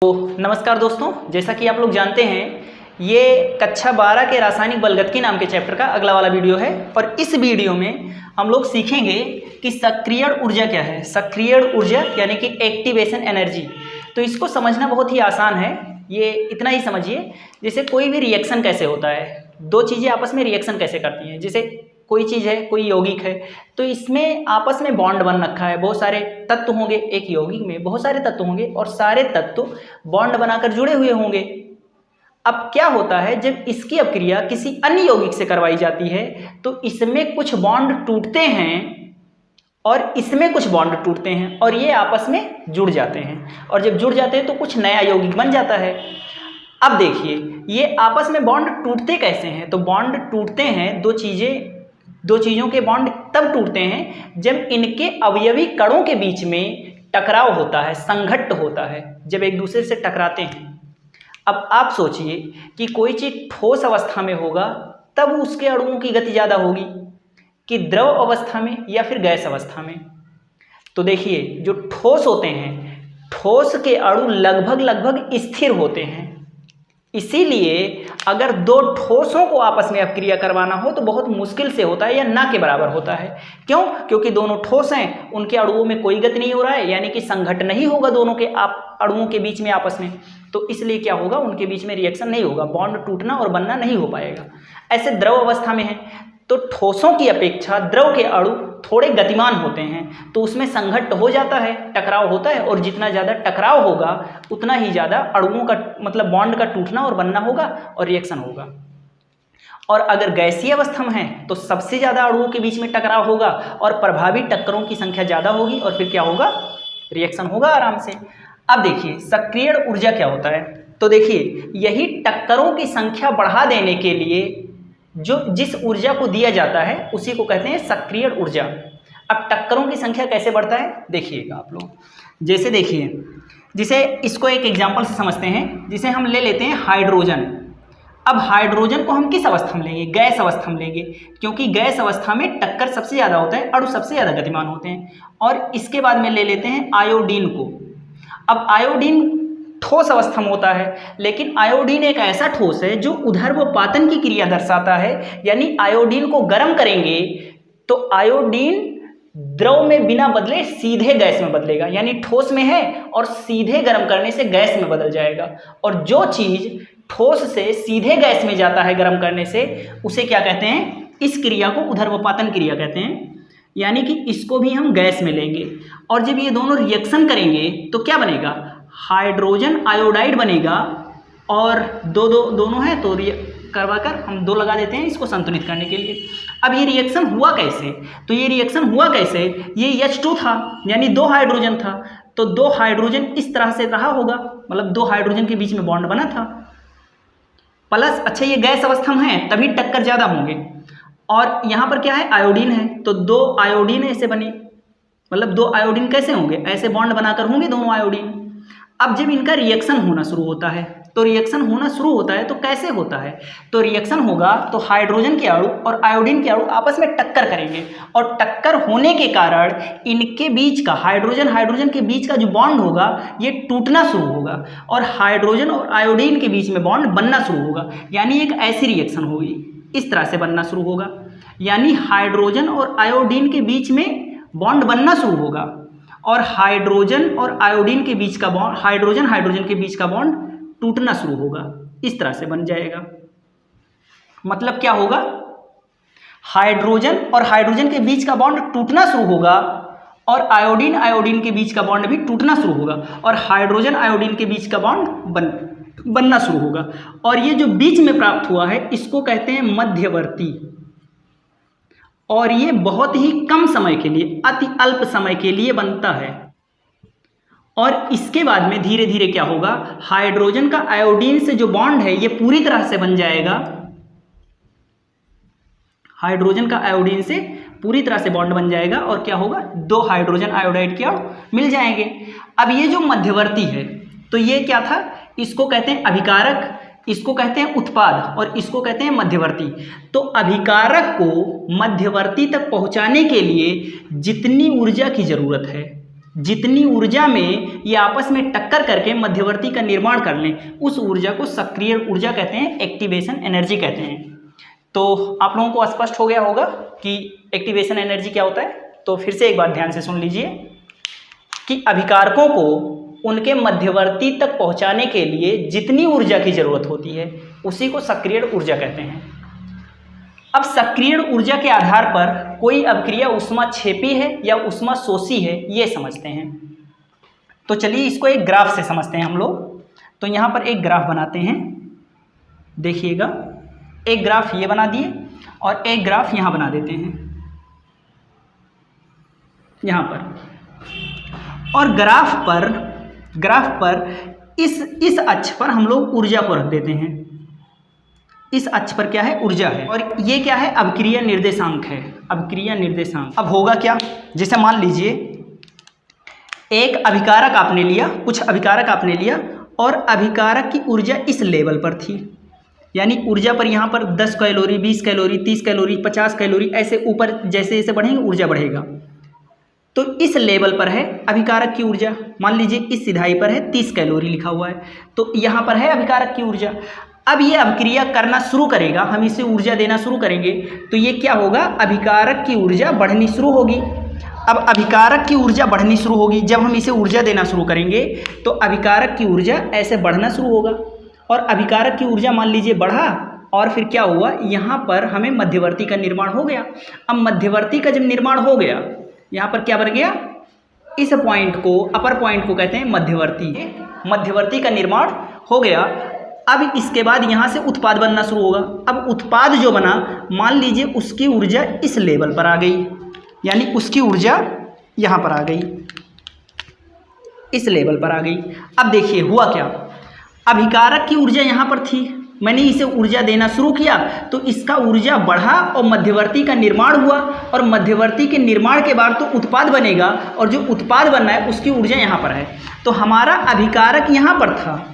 तो नमस्कार दोस्तों, जैसा कि आप लोग जानते हैं ये कक्षा 12 के रासायनिक बलगतकी नाम के चैप्टर का अगला वाला वीडियो है। और इस वीडियो में हम लोग सीखेंगे कि सक्रियण ऊर्जा क्या है। सक्रियण ऊर्जा यानी कि एक्टिवेशन एनर्जी। तो इसको समझना बहुत ही आसान है। ये इतना ही समझिए, जैसे कोई भी रिएक्शन कैसे होता है, दो चीज़ें आपस में रिएक्शन कैसे करती हैं। जैसे कोई चीज़ है, कोई यौगिक है, तो इसमें आपस में बॉन्ड बन रखा है। बहुत सारे तत्व होंगे, एक यौगिक में बहुत सारे तत्व होंगे और सारे तत्व बॉन्ड बनाकर जुड़े हुए होंगे। अब क्या होता है, जब इसकी अपक्रिया किसी अन्य यौगिक से करवाई जाती है तो इसमें कुछ बॉन्ड टूटते हैं और इसमें कुछ बॉन्ड टूटते हैं और ये आपस में जुड़ जाते हैं। और जब जुड़ जाते हैं तो कुछ नया यौगिक बन जाता है। अब देखिए, ये आपस में बॉन्ड टूटते कैसे हैं। तो बॉन्ड टूटते हैं, दो चीज़ों के बॉन्ड तब टूटते हैं जब इनके अवयवी कणों के बीच में टकराव होता है, संघट्ट होता है, जब एक दूसरे से टकराते हैं। अब आप सोचिए कि कोई चीज़ ठोस अवस्था में होगा तब उसके अणुओं की गति ज़्यादा होगी कि द्रव अवस्था में या फिर गैस अवस्था में। तो देखिए, जो ठोस होते हैं, ठोस के अणु लगभग स्थिर होते हैं। इसीलिए अगर दो ठोसों को आपस में अपक्रिया करवाना हो तो बहुत मुश्किल से होता है या ना के बराबर होता है। क्यों? क्योंकि दोनों ठोस हैं, उनके अणुओं में कोई गति नहीं हो रहा है, यानी कि संघट्ट नहीं होगा दोनों के अणुओं के बीच में आपस में। तो इसलिए क्या होगा, उनके बीच में रिएक्शन नहीं होगा, बॉन्ड टूटना और बनना नहीं हो पाएगा। ऐसे द्रव अवस्था में है तो ठोसों की अपेक्षा द्रव के अणु थोड़े गतिमान होते हैं, तो उसमें संघट्ट हो जाता है, टकराव होता है। और जितना ज़्यादा टकराव होगा उतना ही ज़्यादा अणुओं का मतलब बॉन्ड का टूटना और बनना होगा और रिएक्शन होगा। और अगर गैसीय अवस्था में है तो सबसे ज़्यादा अणुओं के बीच में टकराव होगा और प्रभावी टक्करों की संख्या ज़्यादा होगी और फिर क्या होगा, रिएक्शन होगा आराम से। अब देखिए, सक्रियण ऊर्जा क्या होता है। तो देखिए, यही टक्करों की संख्या बढ़ा देने के लिए जिस ऊर्जा को दिया जाता है उसी को कहते हैं सक्रियण ऊर्जा। अब टक्करों की संख्या कैसे बढ़ता है देखिएगा आप लोग। जैसे देखिए, जिसे इसको एक एग्जांपल से समझते हैं, जिसे हम ले लेते हैं हाइड्रोजन। अब हाइड्रोजन को हम किस अवस्था में लेंगे, गैस अवस्था में लेंगे, क्योंकि गैस अवस्था में टक्कर सबसे ज़्यादा होता है, अणु सबसे ज़्यादा गतिमान होते हैं। और इसके बाद में ले लेते हैं आयोडीन को। अब आयोडीन ठोस अवस्था में होता है, लेकिन आयोडीन एक ऐसा ठोस है जो ऊर्ध्वपातन की क्रिया दर्शाता है। यानी आयोडीन को गर्म करेंगे तो आयोडीन द्रव में बिना बदले सीधे गैस में बदलेगा। यानी ठोस में है और सीधे गर्म करने से गैस में बदल जाएगा। और जो चीज़ ठोस से सीधे गैस में जाता है गर्म करने से, उसे क्या कहते हैं, इस क्रिया को ऊर्ध्वपातन क्रिया कहते हैं। यानी कि इसको भी हम गैस में लेंगे। और जब ये दोनों रिएक्शन करेंगे तो क्या बनेगा, हाइड्रोजन आयोडाइड बनेगा। और दोनों है तो करवाकर हम दो लगा देते हैं इसको संतुलित करने के लिए। अब ये रिएक्शन हुआ कैसे, तो ये रिएक्शन हुआ कैसे, ये H2 था, यानी दो हाइड्रोजन था, तो दो हाइड्रोजन इस तरह से रहा होगा, मतलब दो हाइड्रोजन के बीच में बॉन्ड बना था प्लस। अच्छा, ये गैस अवस्था में है तभी टक्कर ज़्यादा होंगे। और यहाँ पर क्या है, आयोडीन है, तो दो आयोडीन ऐसे बने, मतलब दो आयोडीन कैसे होंगे, ऐसे बॉन्ड बनाकर होंगे दोनों आयोडीन। अब जब इनका रिएक्शन होना शुरू होता है, तो रिएक्शन होना शुरू होता है तो कैसे होता है, तो रिएक्शन होगा तो हाइड्रोजन के अणु और आयोडीन के अणु आपस में टक्कर करेंगे। और टक्कर होने के कारण इनके बीच का हाइड्रोजन के बीच का जो बॉन्ड होगा ये टूटना शुरू होगा और हाइड्रोजन और आयोडीन के बीच में बॉन्ड बनना शुरू होगा। यानी एक ऐसी रिएक्शन होगी, इस तरह से बनना शुरू होगा। यानी हाइड्रोजन और आयोडीन के बीच में बॉन्ड बनना शुरू होगा और हाइड्रोजन और आयोडीन के बीच का बॉन्ड, हाइड्रोजन के बीच का बॉन्ड टूटना शुरू होगा, इस तरह से बन जाएगा। मतलब क्या होगा, हाइड्रोजन और हाइड्रोजन के बीच का बॉन्ड टूटना शुरू होगा और आयोडीन के बीच का बॉन्ड भी टूटना शुरू होगा और हाइड्रोजन आयोडीन के बीच का बॉन्ड बनना शुरू होगा। और ये जो बीच में प्राप्त हुआ है इसको कहते हैं मध्यवर्ती। और ये बहुत ही कम समय के लिए, अति अल्प समय के लिए बनता है। और इसके बाद में धीरे धीरे क्या होगा, हाइड्रोजन का आयोडीन से जो बॉन्ड है ये पूरी तरह से बन जाएगा। हाइड्रोजन का आयोडीन से पूरी तरह से बॉन्ड बन जाएगा और क्या होगा, दो हाइड्रोजन आयोडाइड के अणु मिल जाएंगे। अब ये जो मध्यवर्ती है तो ये क्या था, इसको कहते हैं अभिकारक, इसको कहते हैं उत्पाद और इसको कहते हैं मध्यवर्ती। तो अभिकारक को मध्यवर्ती तक पहुंचाने के लिए जितनी ऊर्जा की जरूरत है जितनी ऊर्जा में ये आपस में टक्कर करके मध्यवर्ती का निर्माण कर लें, उस ऊर्जा को सक्रिय ऊर्जा कहते हैं, एक्टिवेशन एनर्जी कहते हैं। तो आप लोगों को स्पष्ट हो गया होगा कि एक्टिवेशन एनर्जी क्या होता है। तो फिर से एक बार ध्यान से सुन लीजिए कि अभिकारकों को उनके मध्यवर्ती तक पहुंचाने के लिए जितनी ऊर्जा की जरूरत होती है उसी को सक्रिय ऊर्जा कहते हैं। अब सक्रिय ऊर्जा के आधार पर कोई अभिक्रिया ऊष्माक्षेपी है या ऊष्माशोषी है, ये समझते हैं। तो चलिए इसको एक ग्राफ से समझते हैं हम लोग। तो यहाँ पर एक ग्राफ बनाते हैं, देखिएगा, एक ग्राफ ये बना दिए और एक ग्राफ यहाँ बना देते हैं यहाँ पर। और ग्राफ पर इस अक्ष पर हम लोग ऊर्जा को रख देते हैं। इस अक्ष पर क्या है, ऊर्जा है, और ये क्या है, अभिक्रिया निर्देशांक है, अभिक्रिया निर्देशांक। अब होगा क्या, जैसे मान लीजिए एक अभिकारक आपने लिया, कुछ अभिकारक आपने लिया और अभिकारक की ऊर्जा इस लेवल पर थी, यानी ऊर्जा पर यहाँ पर 10 कैलोरी, 20 कैलोरी, 30 कैलोरी, 50 कैलोरी, ऐसे ऊपर जैसे जैसे बढ़ेंगे ऊर्जा बढ़ेगा। तो इस लेवल पर है अभिकारक की ऊर्जा, मान लीजिए इस सिधाई पर है 30 कैलोरी लिखा हुआ है, तो यहाँ पर है अभिकारक की ऊर्जा। अब ये अभिक्रिया करना शुरू करेगा, हम इसे ऊर्जा देना शुरू करेंगे, तो ये क्या होगा, अभिकारक की ऊर्जा बढ़नी शुरू होगी। अब अभिकारक की ऊर्जा बढ़नी शुरू होगी, जब हम इसे ऊर्जा देना शुरू करेंगे तो अभिकारक की ऊर्जा ऐसे बढ़ना शुरू होगा, और अभिकारक की ऊर्जा मान लीजिए बढ़ा, और फिर क्या हुआ, यहाँ पर हमें मध्यवर्ती का निर्माण हो गया। अब मध्यवर्ती का जब निर्माण हो गया, यहाँ पर क्या बन गया, इस पॉइंट को, अपर पॉइंट को कहते हैं मध्यवर्ती, मध्यवर्ती का निर्माण हो गया। अब इसके बाद यहाँ से उत्पाद बनना शुरू होगा। अब उत्पाद जो बना, मान लीजिए उसकी ऊर्जा इस लेवल पर आ गई, यानी उसकी ऊर्जा यहाँ पर आ गई, इस लेवल पर आ गई। अब देखिए हुआ क्या, अभिकारक की ऊर्जा यहाँ पर थी, मैंने इसे ऊर्जा देना शुरू किया तो इसका ऊर्जा बढ़ा और मध्यवर्ती का निर्माण हुआ, और मध्यवर्ती के निर्माण के बाद तो उत्पाद बनेगा, और जो उत्पाद बनना है उसकी ऊर्जा यहाँ पर है। तो हमारा अभिकारक यहाँ पर था,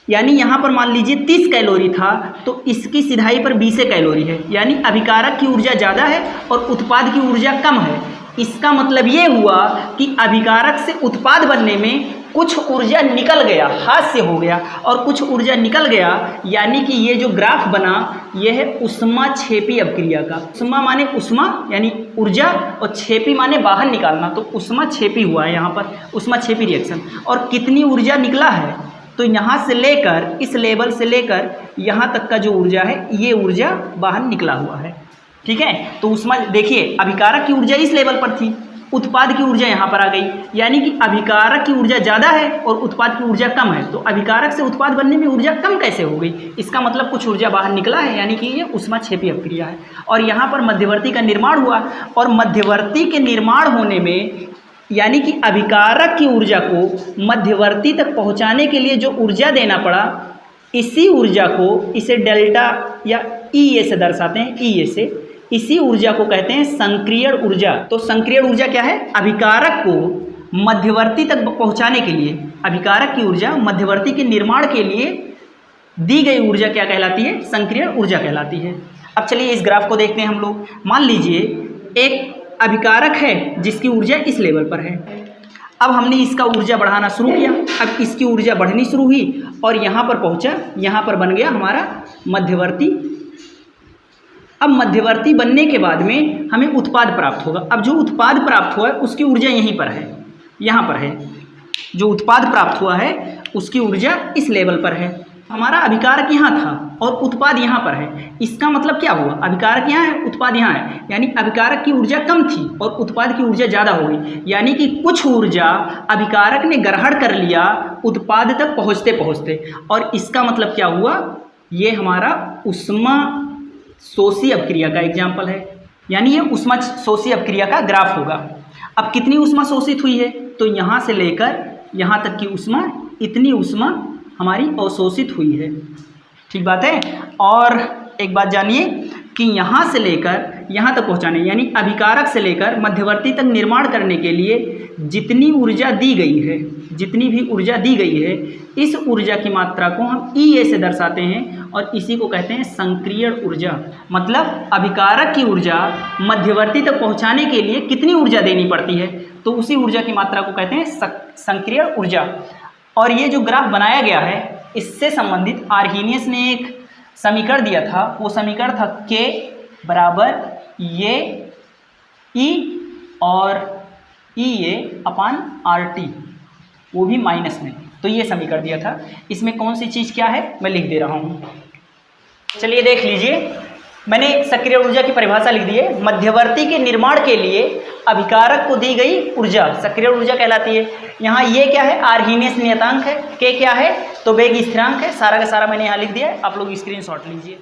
यानी यहाँ पर मान लीजिए 30 कैलोरी था, तो इसकी सिधाई पर 20 कैलोरी है, यानी अभिकारक की ऊर्जा ज़्यादा है और उत्पाद की ऊर्जा कम है। इसका मतलब ये हुआ कि अभिकारक से उत्पाद बनने में कुछ ऊर्जा निकल गया, हाथ से हो गया, और कुछ ऊर्जा निकल गया, यानी कि ये जो ग्राफ बना यह है ऊष्माक्षेपी अभिक्रिया का। ऊष्मा माने ऊष्मा यानी ऊर्जा, और क्षेपी माने बाहर निकालना, तो ऊष्माक्षेपी हुआ है यहाँ पर, ऊष्माक्षेपी रिएक्शन। और कितनी ऊर्जा निकला है, तो यहाँ से लेकर इस लेवल से लेकर यहाँ तक का जो ऊर्जा है, ये ऊर्जा बाहर निकला हुआ है, ठीक है। तो ऊष्मा देखिए, अभिकारक की ऊर्जा इस लेवल पर थी, उत्पाद की ऊर्जा यहाँ पर आ गई, यानी कि अभिकारक की ऊर्जा ज़्यादा है और उत्पाद की ऊर्जा कम है। तो अभिकारक से उत्पाद बनने में ऊर्जा कम कैसे हो गई, इसका मतलब कुछ ऊर्जा बाहर निकला है, यानी कि ये ऊष्माक्षेपी अभिक्रिया है। और यहाँ पर मध्यवर्ती का निर्माण हुआ, और मध्यवर्ती के निर्माण होने में, यानी कि अभिकारक की ऊर्जा को मध्यवर्ती तक पहुँचाने के लिए जो ऊर्जा देना पड़ा, इसी ऊर्जा को, इसे डेल्टा या ई से दर्शाते हैं, ई से, इसी ऊर्जा को कहते हैं संक्रियण ऊर्जा। तो संक्रियण ऊर्जा क्या है, अभिकारक को मध्यवर्ती तक पहुंचाने के लिए, अभिकारक की ऊर्जा मध्यवर्ती के निर्माण के लिए दी गई ऊर्जा क्या कहलाती है, संक्रियण ऊर्जा कहलाती है। अब चलिए इस ग्राफ को देखते हैं हम लोग। मान लीजिए एक अभिकारक है जिसकी ऊर्जा इस लेवल पर है, अब हमने इसका ऊर्जा बढ़ाना शुरू किया, अब इसकी ऊर्जा बढ़नी शुरू हुई और यहाँ पर पहुँचा, यहाँ पर बन गया हमारा मध्यवर्ती। अब मध्यवर्ती बनने के बाद में हमें उत्पाद प्राप्त होगा। अब जो उत्पाद प्राप्त हुआ है उसकी ऊर्जा यहीं पर है, यहाँ पर है, जो उत्पाद प्राप्त हुआ है उसकी ऊर्जा इस लेवल पर है। हमारा अभिकारक यहाँ था और उत्पाद यहाँ पर है, इसका मतलब क्या हुआ, अभिकारक यहाँ है, उत्पाद यहाँ है, यानी अभिकारक की ऊर्जा कम थी और उत्पाद की ऊर्जा ज़्यादा हो गई, यानी कि कुछ ऊर्जा अभिकारक ने ग्रहण कर लिया उत्पाद तक पहुँचते पहुँचते। और इसका मतलब क्या हुआ, ये हमारा ऊष्मा शोषी अभिक्रिया का एग्जाम्पल है, यानी ये ऊष्मा शोषी अभिक्रिया का ग्राफ होगा। अब कितनी ऊष्मा शोषित हुई है, तो यहाँ से लेकर यहाँ तक की ऊष्मा, इतनी ऊष्मा हमारी अवशोषित हुई है, ठीक बात है। और एक बात जानिए कि यहाँ से लेकर यहाँ तक पहुँचाने यानी अभिकारक से लेकर मध्यवर्ती तक निर्माण करने के लिए जितनी ऊर्जा दी गई है, जितनी भी ऊर्जा दी गई है, इस ऊर्जा की मात्रा को हम EA से दर्शाते हैं और इसी को कहते हैं संक्रियण ऊर्जा। मतलब अभिकारक की ऊर्जा मध्यवर्ती तक पहुँचाने के लिए कितनी ऊर्जा देनी पड़ती है, तो उसी ऊर्जा की मात्रा को कहते हैं संक्रियण ऊर्जा। और ये जो ग्राफ बनाया गया है, इससे संबंधित आर्हीनियस ने एक समीकरण दिया था। वो समीकरण था K बराबर ये E और EA अपान RT, वो भी माइनस में। तो ये समीकरण दिया था। इसमें कौन सी चीज़ क्या है मैं लिख दे रहा हूँ। चलिए देख लीजिए, मैंने सक्रिय ऊर्जा की परिभाषा लिख दी है। मध्यवर्ती के निर्माण के लिए अभिकारक को दी गई ऊर्जा सक्रिय ऊर्जा कहलाती है। यहाँ ये क्या है, आर्हीनियस नियतांक है। K क्या है, तो वेग स्थिरांक है। सारा का सारा मैंने यहाँ लिख दिया है, आप लोग स्क्रीनशॉट लीजिए।